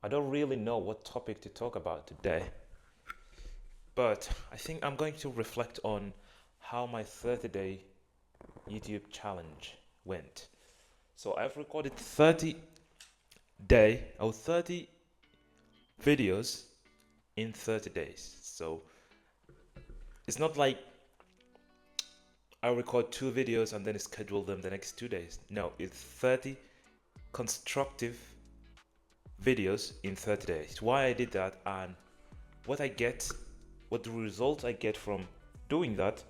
I don't really know what topic to talk about today, but I think I'm going to reflect on how my 30-day YouTube challenge went. So I've recorded 30 videos in 30 days. So it's not like I record 2 videos and then schedule them the next 2 days. No, it's 30 constructive videos in 30 days. Why I did that and what I get, what the results I get from doing that.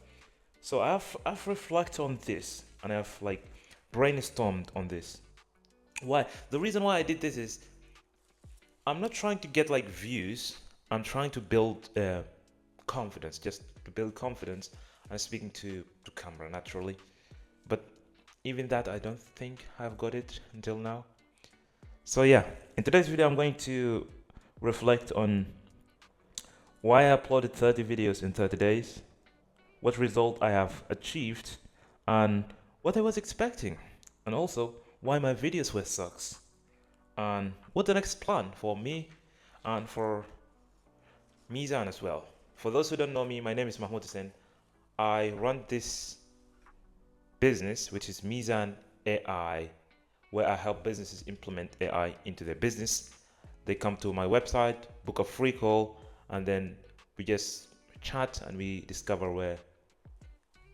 So I've reflected on this and I've like brainstormed on this. Why? The reason why I did this is I'm not trying to get like views. I'm trying to build confidence, just to build confidence. I'm speaking to camera naturally, but even that I don't think I've got it until now. So yeah, in today's video I'm going to reflect on why I uploaded 30 videos in 30 days, what result I have achieved, and what I was expecting, and also why my videos were sucks, and what the next plan for me and for Mizan as well. For those who don't know me, my name is Mahmoud Hussein. I run this business, which is Mizan AI, where I help businesses implement AI into their business. They come to my website, book a free call, and then we just chat and we discover where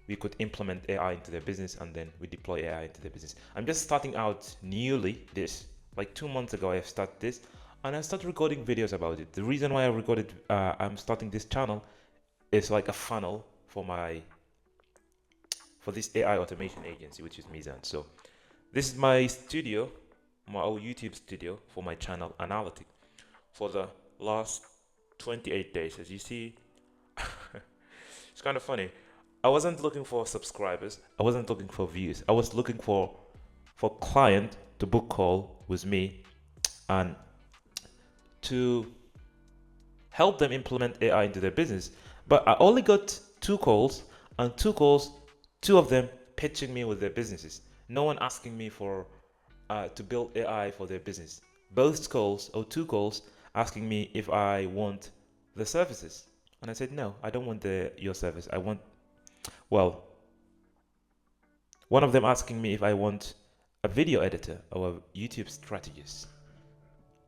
we could implement AI into their business, and then we deploy AI into their business. I'm just starting out newly this. Like 2 months ago, I started this, and I started recording videos about it. The reason why I'm starting this channel is like a funnel for this AI automation agency, which is Mizan. So this is my studio, my old YouTube studio for my channel Analytic for the last 28 days. As you see, it's kind of funny. I wasn't looking for subscribers. I wasn't looking for views. I was looking for client to book call with me and to help them implement AI into their business. But I only got 2 calls, and 2 calls, 2 of them pitching me with their businesses. No one asking me for to build AI for their business. Both calls or 2 calls asking me if I want the services, and I said no, I don't want your service. I want, well, one of them asking me if I want a video editor or a YouTube strategist,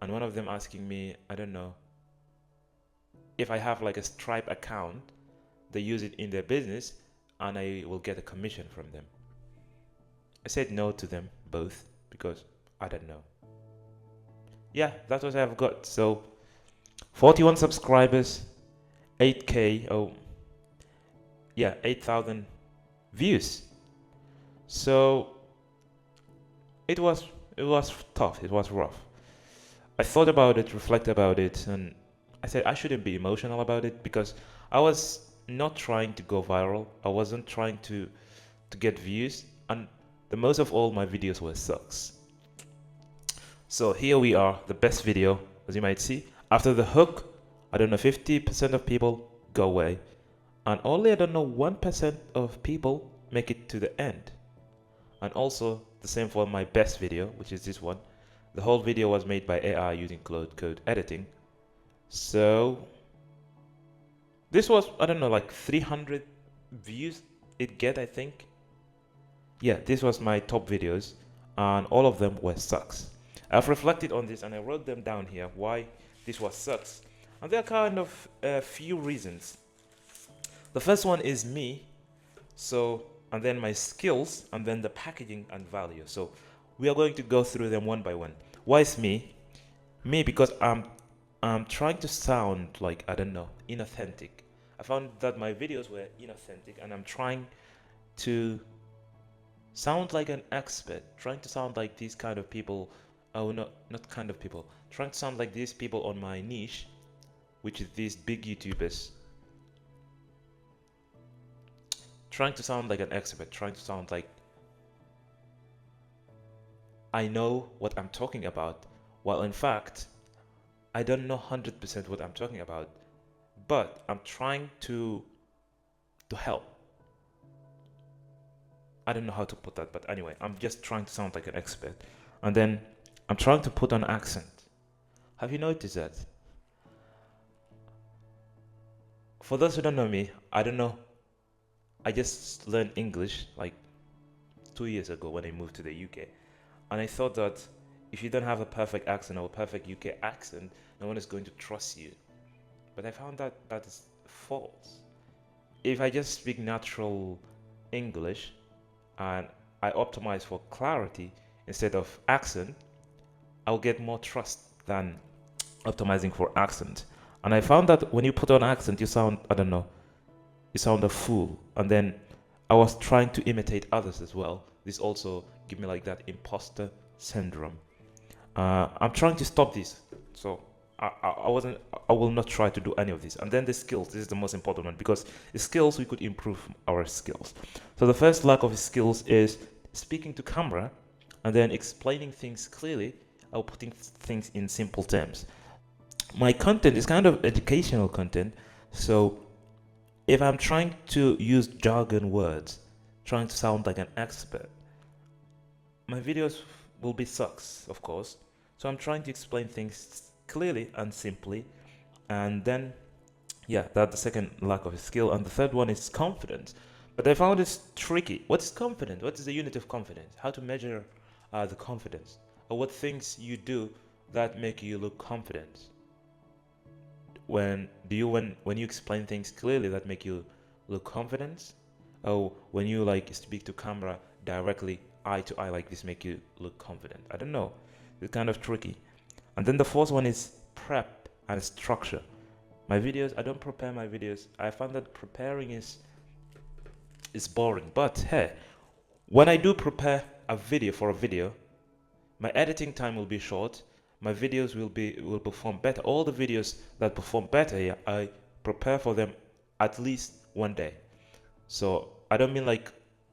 and one of them asking me, I don't know, if I have like a Stripe account, they use it in their business and I will get a commission from them. I said no to them both because I don't know. Yeah, that's what I've got. So 41 subscribers, 8k, oh yeah, 8,000 views. So it was tough. It was rough. I thought about it, reflect about it, and I said I shouldn't be emotional about it because I was not trying to go viral. I wasn't trying to get views, and the most of all my videos were sucks. So here we are, the best video, as you might see. After the hook, I don't know, 50% of people go away, and only I don't know 1% of people make it to the end. And also the same for my best video, which is this one. The whole video was made by AI using Cloud Code editing. So this was, I don't know, like 300 views it get, I think. Yeah, this was my top videos, and all of them were sucks. I've reflected on this and I wrote them down here why this was sucks. And there are kind of a few reasons. The first one is me. So, and then my skills, and then the packaging and value. So we are going to go through them one by one. Why is me? Me because I'm trying to sound like, I don't know, inauthentic. I found that my videos were inauthentic and I'm trying to sound like an expert, trying to sound like these kind of people. Oh, not kind of people. Trying to sound like these people on my niche, which is these big YouTubers. Trying to sound like an expert, trying to sound like I know what I'm talking about, while in fact, I don't know 100% what I'm talking about, but I'm trying to help. I don't know how to put that, but anyway, I'm just trying to sound like an expert. And then I'm trying to put an accent. Have you noticed that? For those who don't know me, I don't know. I just learned English like 2 years ago when I moved to the UK. And I thought that if you don't have a perfect accent or a perfect UK accent, no one is going to trust you. But I found that that is false. If I just speak natural English and I optimize for clarity instead of accent, I'll get more trust than optimizing for accent. And I found that when you put on accent, you sound, I don't know, you sound a fool. And then I was trying to imitate others as well. This also give me like that imposter syndrome. I'm trying to stop this. So I wasn't, I will not try to do any of this. And then the skills, this is the most important one because the skills, we could improve our skills. So the first lack of skills is speaking to camera and then explaining things clearly or putting things in simple terms. My content is kind of educational content. So if I'm trying to use jargon words, trying to sound like an expert, my videos will be sucks, of course. So I'm trying to explain things clearly and simply. And then, yeah, that's the second lack of skill. And the third one is confidence. But I found this tricky. What is confidence? What is the unit of confidence? How to measure the confidence? Or what things you do that make you look confident? When you explain things clearly that make you look confident? Or when you like speak to camera directly eye to eye like this make you look confident? I don't know. It's kind of tricky. And then the fourth one is prep and structure. My videos, I don't prepare my videos. I found that preparing is boring. But hey, when I do prepare a video for a video, my editing time will be short. My videos will perform better. All the videos that perform better, yeah, I prepare for them at least one day. So I don't mean like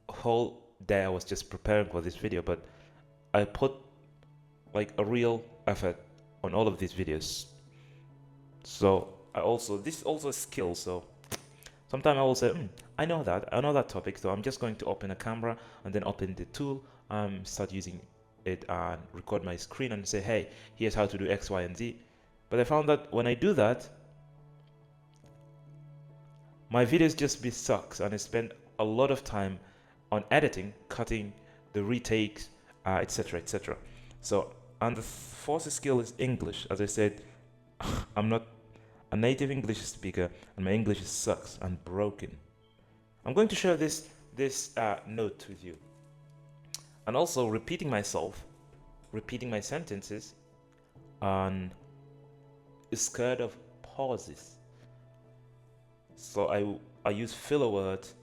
a whole day I was just preparing for this video, but I put like a real effort on all of these videos. So this is also a skill. So sometimes I will say, I know that topic. So I'm just going to open a camera and then open the tool, start using it and record my screen and say, hey, here's how to do X, Y, and Z. But I found that when I do that, my videos just be sucks, and I spend a lot of time on editing, cutting the retakes, etc., etc. So, and the fourth skill is English. As I said, I'm not a native English speaker, and my English sucks and broken. I'm going to share this note with you, and also repeating myself, repeating my sentences, and scared of pauses. So I use filler words,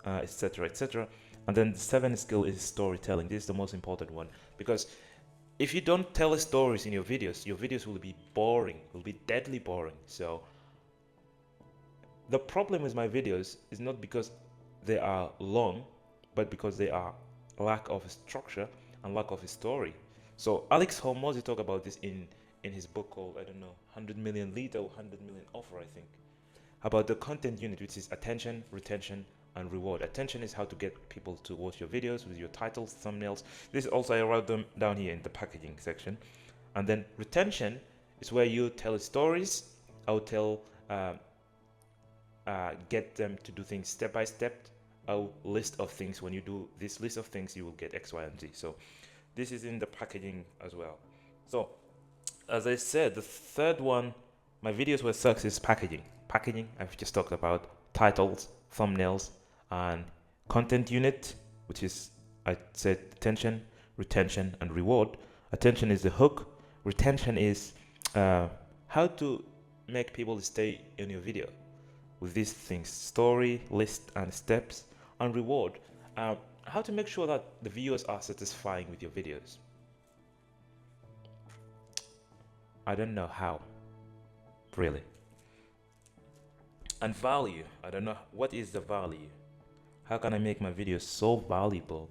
etc., etc. And then the seventh skill is storytelling. This is the most important one because if you don't tell stories in your videos will be boring, will be deadly boring. So the problem with my videos is not because they are long, but because they are lack of structure and lack of a story. So Alex Hormozzi talked about this in his book called, I don't know, 100 million lead or 100 million offer, I think, about the content unit, which is attention, retention, and reward. Attention is how to get people to watch your videos with your titles, thumbnails. This also I wrote them down here in the packaging section. And then retention is where you tell stories. I'll tell, get them to do things step by step. A list of things. When you do this list of things, you will get X, Y, and Z. So this is in the packaging as well. So as I said, the third one, my videos were success packaging. Packaging, I've just talked about titles, thumbnails, and content unit, which is, I said, attention, retention, and reward. Attention is the hook. Retention is how to make people stay in your video with these things: story, list, and steps. And reward, how to make sure that the viewers are satisfying with your videos. I don't know how, really. And value, I don't know what is the value. How can I make my videos so valuable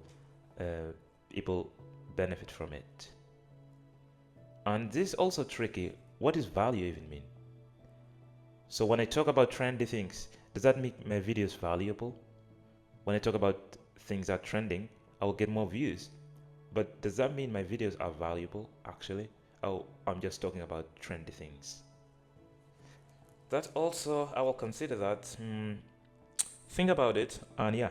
people benefit from it? And this is also tricky. What does value even mean? So when I talk about trendy things, does that make my videos valuable? When I talk about things that are trending, I will get more views. But does that mean my videos are valuable, actually? oh, I'm just talking about trendy things. That also, I will consider that. Think about it, and yeah,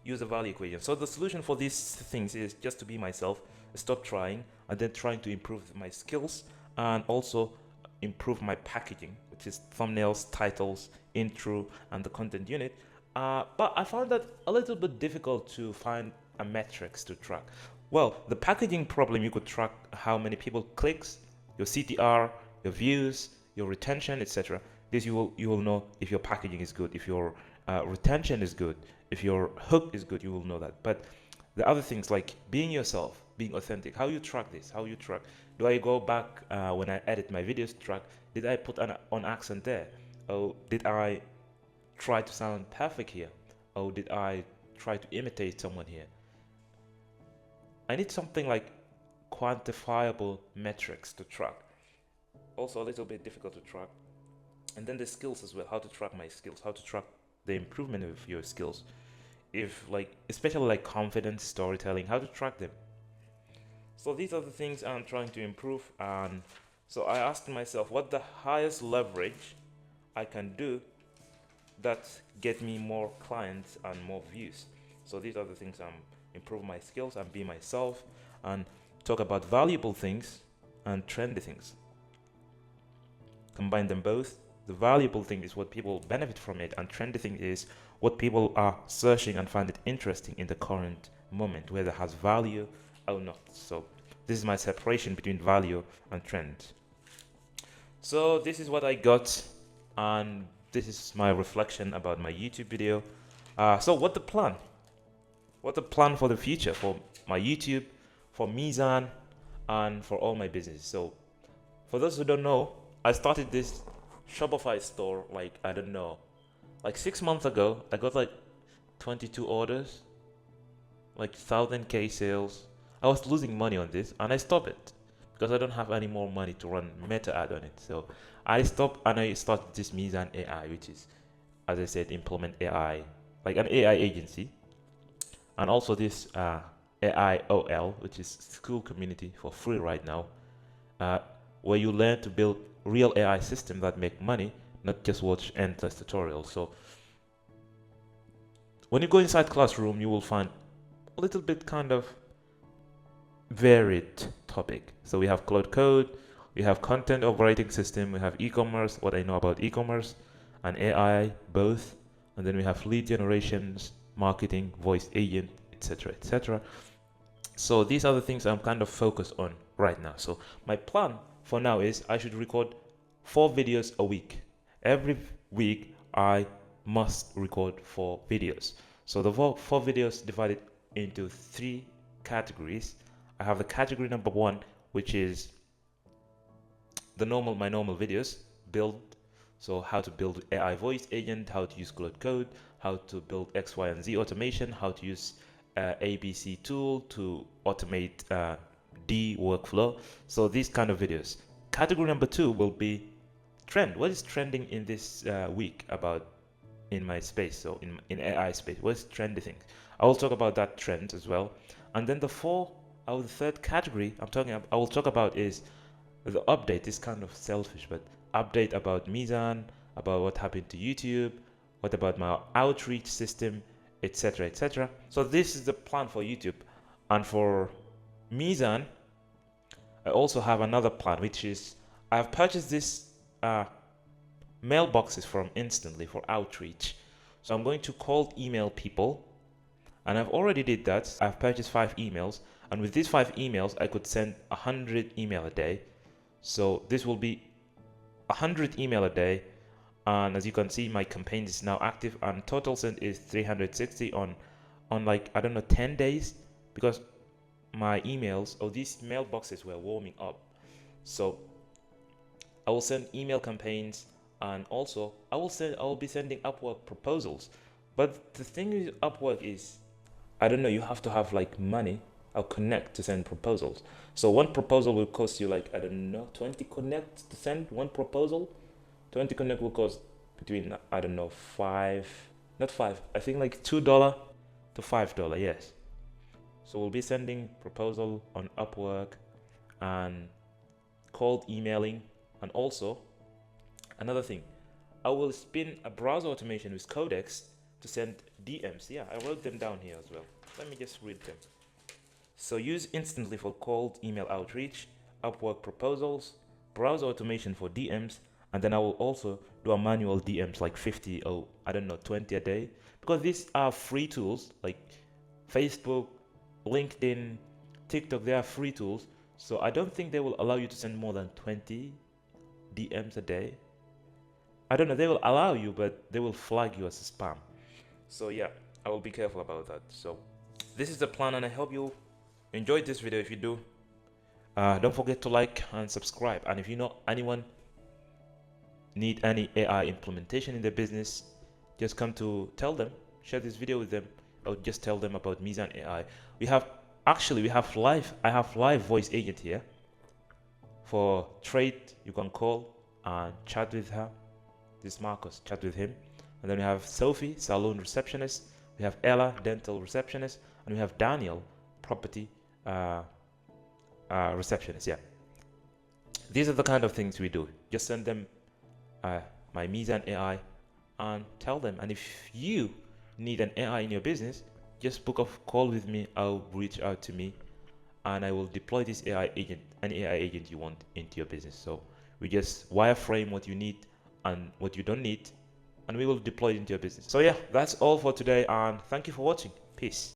use the value equation. So the solution for these things is just to be myself, stop trying, and then trying to improve my skills and also improve my packaging, which is thumbnails, titles, intro, and the content unit. But I found that a little bit difficult to find a metrics to track. Well, the packaging problem, you could track how many people clicks, your CTR, your views, your retention, etc. This you will know if your packaging is good, if your retention is good, if your hook is good, you will know that. But the other things like being yourself, being authentic, how you track this, how you track. Do I go back when I edit my videos to track? Did I put an on accent there? Oh, did I try to sound perfect here? Oh, did I try to imitate someone here? I need something like quantifiable metrics to track. Also, a little bit difficult to track. And then the skills as well, how to track my skills, how to track the improvement of your skills. If like, especially like confidence, storytelling, how to track them. So these are the things I'm trying to improve. And so I asked myself, what the highest leverage I can do that get me more clients and more views. So these are the things I'm improve my skills and be myself and talk about valuable things and trendy things. Combine them both. The valuable thing is what people benefit from it, and trendy thing is what people are searching and find it interesting in the current moment, whether it has value or not. So this is my separation between value and trend. So this is what I got, and this is my reflection about my YouTube video. So what the plan? What the plan for the future for my YouTube, for Mizan, and for all my businesses? So for those who don't know, I started this Shopify store like, I don't know, like 6 months ago. I got like 22 orders, like 1000k sales. I was losing money on this and I stopped it because I don't have any more money to run meta ad on it. So I stopped and I started this Mizan AI, which is, as I said, implement AI, like an AI agency. And also this AIOL, which is Skool community for free right now, where you learn to build real AI systems that make money, not just watch endless tutorials. So when you go inside classroom, you will find a little bit kind of varied topic. So we have cloud code, we have content operating system, we have e-commerce, what I know about e-commerce and AI both, and then we have lead generations, marketing, voice agent, etc., etc. So these are the things I'm kind of focused on right now. So my plan for now is I should record 4 videos a week. Every week I must record 4 videos. So the 4 videos divided into 3 categories. I have the category number 1, which is my normal videos, build. So how to build AI voice agent, how to use cloud code, how to build X, Y, and Z automation, how to use ABC tool to automate D workflow. So these kind of videos. Category number 2 will be trend. What is trending in this week about in my space? So in AI space, what's trendy things? I will talk about that trend as well. And then the 3rd category I will talk about is the update. Is kind of selfish, but update about Mizan, about what happened to YouTube, what about my outreach system, etc., etc. So this is the plan for YouTube. And for Mizan, I also have another plan, which is I've purchased this mailboxes from Instantly for outreach. So I'm going to cold email people, and I've already did that. I've purchased 5 emails, and with these 5 emails I could send 100 email a day. So this will be 100 email a day, and as you can see, my campaign is now active, and total sent is 360 on like, I don't know, 10 days, because my emails or these mailboxes were warming up. So I will send email campaigns, and also I will be sending Upwork proposals. But the thing with Upwork is, I don't know, you have to have like money or connect to send proposals. So one proposal will cost you like, I don't know, 20 connect to send one proposal. 20 connect will cost between, I don't know, I think like $2 to $5, yes. So we'll be sending proposal on Upwork, and cold emailing. And also, another thing, I will spin a browser automation with Codex to send DMs. Yeah, I wrote them down here as well. Let me just read them. So use instantly for cold email outreach, Upwork proposals, browser automation for DMs, and then I will also do a manual DMs like 50 or I don't know 20 a day, because these are free tools like Facebook, LinkedIn, TikTok. They are free tools, so I don't think they will allow you to send more than 20 DMs a day. I don't know, they will allow you, but they will flag you as spam. So yeah, I will be careful about that. So this is the plan, and I hope you enjoyed this video. If you do, don't forget to like and subscribe. And if you know anyone need any AI implementation in their business, just come to tell them, share this video with them, or just tell them about Mizan AI. We have I have live voice agent here for trade. You can call and chat with her. This is Marcus, chat with him. And then we have Sophie, salon receptionist. We have Ella, dental receptionist, and we have Daniel, property receptionist. Yeah, these are the kind of things we do. Just send them my Mizan AI and tell them. And if you need an AI in your business, just book a call with me. I'll reach out to me, and I will deploy this AI agent, any AI agent you want, into your business. So we just wireframe what you need and what you don't need, and we will deploy it into your business. So yeah, that's all for today, and thank you for watching. Peace.